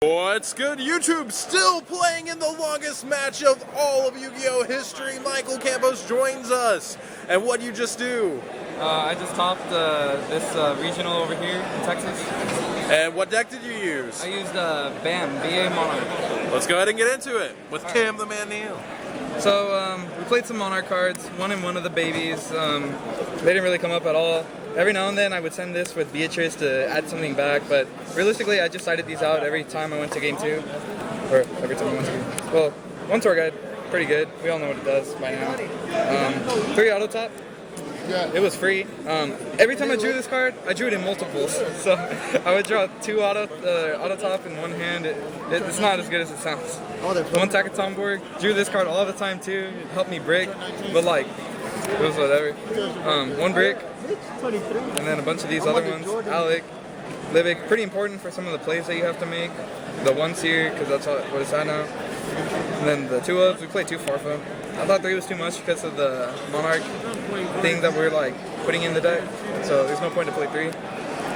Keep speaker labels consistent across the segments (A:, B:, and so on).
A: What's good, YouTube? Still playing in the longest match of all of Yu-Gi-Oh! History. Michael Campos joins us. And what'd you just do?
B: I just topped this regional over here in Texas.
A: And what deck did you use?
B: I used BA Monarch.
A: Let's go ahead and get into it with Cam the Man Neil.
B: So we played some Monarch cards, one in one of the babies. They didn't really come up at all. Every now and then I would send this with Beatrice to add something back, but realistically I just sided these out every time I went to game 2. Or every time I went to game 2. Well, one tour guide, pretty good. We all know what it does by now. 3 auto top. It was free. Every time I drew this card, I drew it in multiples. So I would draw 2 auto top in one hand. It's not as good as it sounds. One Takaton board. Drew this card all the time too. It helped me brick, but like it was whatever. One brick, and then a bunch of these other ones. Alec, Livic. Pretty important for some of the plays that you have to make. The ones here, because that's what it's at now. And then the 2 ofs. We played 2 Farfa. I thought 3 was too much because of the Monarch thing that we're like putting in the deck, so there's no point to play 3.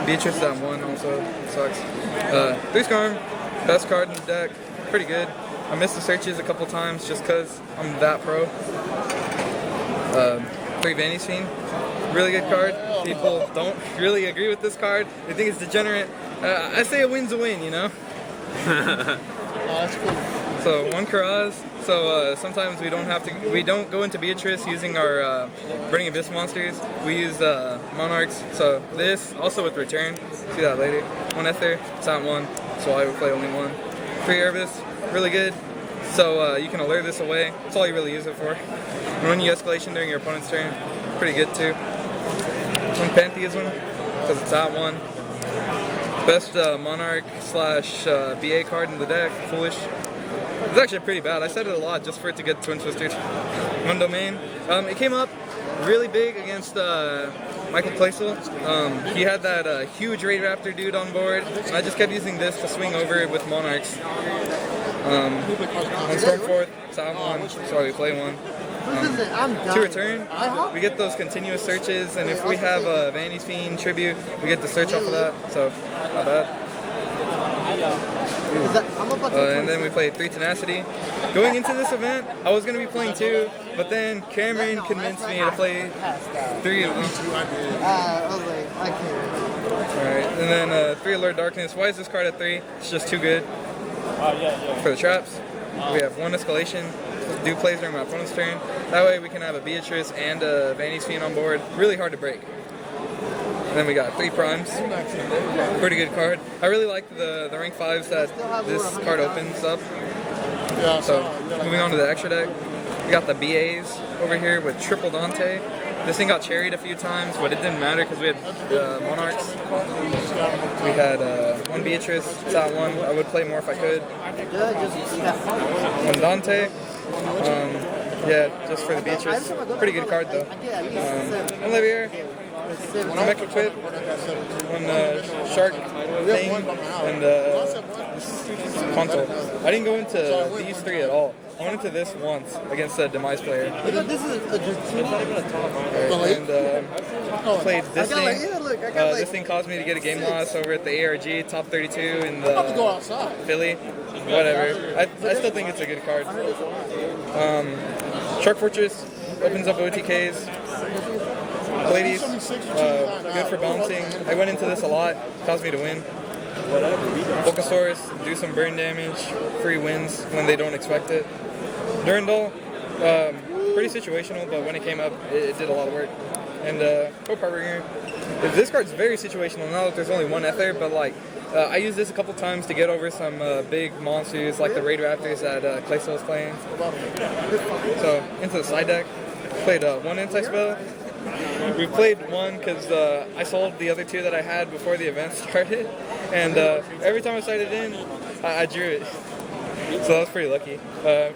B: Beatrice at 1 also sucks. 3 Skarm, best card in the deck, pretty good. I missed the searches a couple times just because I'm that pro. 3 Vanny's Fiend, really good card. People don't really agree with this card. They think it's degenerate. I say a win's a win, you know?
C: That's cool.
B: So 1 Karaz. So sometimes we don't go into Beatrice using our Burning Abyss monsters. We use Monarchs. So this also with return. See that later. 1 Ether. It's at 1. So I would play only 1. 3 Erebus. Really good. So you can alert this away. That's all you really use it for. And when you escalation during your opponent's turn, pretty good too. 1 Pantheism because it's at 1. Best Monarch / BA card in the deck. Foolish. It's actually pretty bad. I said it a lot just for it to get Twin Twistered. 1 Domain. It came up really big against Michael Plaisel. He had that huge Raid Raptor dude on board. And I just kept using this to swing over it with Monarchs. On Stormforth, it's at 1, so we play 1. To return, we get those continuous searches, and if we have a Vanny's Fiend tribute, we get the search off of that, so not bad. And then we played 3 Tenacity. Going into this event, I was going to be playing 2, but then Cameron convinced me to play 3 of them. Alright, and then 3 Alert Darkness. Why is this card at 3? It's just too good. For the traps, we have 1 Escalation. Do plays during my opponent's turn. That way we can have a Beatrice and a Vanny's Fiend on board. Really hard to break. And then we got 3 Primes. Pretty good card. I really like the rank 5s that this card opens up. So moving on to the extra deck. We got the BAs over here with Triple Dante. This thing got cherried a few times, but it didn't matter because we had Monarchs. We had 1 Beatrice, it's at 1. I would play more if I could. 1 Dante. Yeah, just for the Beatrice. Pretty good card though. 1 Livier. 1 Mecha Quip. 1 Shark thing. And this Conto. I didn't go into these 3 at all. I went into this once against a Demise player.
C: This is
B: and played this thing. This thing caused me to get a game loss over at the ARG, top 32 in the Philly. Whatever. I still think it's a good card. Shark Fortress opens up OTKs. Ladies, good for bouncing. I went into this a lot, caused me to win. Volcasaurus, do some burn damage, free wins when they don't expect it. Durandal, pretty situational, but when it came up, it did a lot of work. And Hope Harbinger, this card's very situational now that there's only 1 Ether, but like, I used this a couple times to get over some big monsters like the Raid Raptors that Claysoul was playing. So, into the side deck, played 1 anti-spell. We played 1 because I sold the other 2 that I had before the event started, and every time I sided in, I drew it. So that was pretty lucky.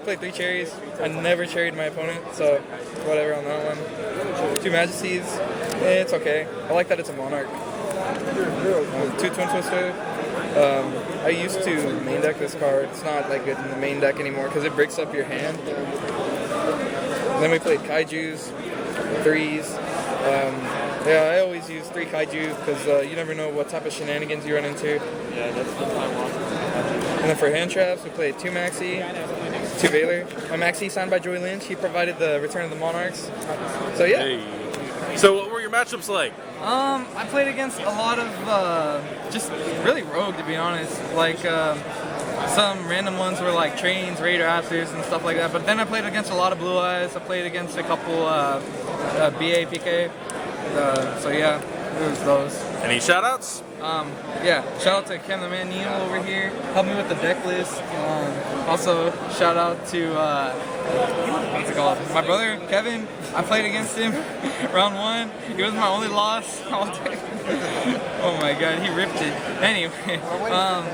B: Played 3 cherries. I never cherried my opponent, so whatever on that one. 2 Majesties. It's okay. I like that it's a Monarch. 2 Twin Twister. I used to main deck this card. It's not that good in the main deck anymore because it breaks up your hand. And then we played Kaijus, 3s. Yeah, I always use 3 Kaiju because you never know what type of shenanigans you run into.
D: Yeah, that's the time.
B: And then for hand traps, we played 2 Maxi, 2 Baylor. My Maxi signed by Joey Lynch. He provided the return of the Monarchs. So yeah.
A: Hey. So what were your matchups like?
B: I played against a lot of just really rogue, to be honest. Like some random ones were like Trains, Raider, Raptors, and stuff like that. But then I played against a lot of Blue Eyes. I played against a couple BA, PK. So yeah, it was those.
A: Any shout-outs?
B: Yeah, shout out to Cam the Man Neil over here, helped me with the deck list. Also, shout out to what's it called? My brother Kevin. I played against him round 1. He was my only loss. Oh my god, he ripped it. Anyway,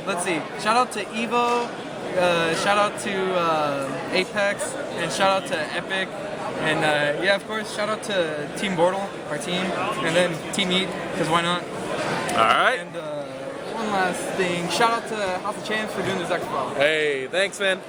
B: let's see. Shout out to Evo. Shout out to Apex, and shout out to Epic. And yeah, of course, shout out to Team Bortle, our team, and then Team Eat, because why not?
A: Alright.
B: And one last thing, shout out to House of Champs for doing this expo.
A: Hey, thanks, man.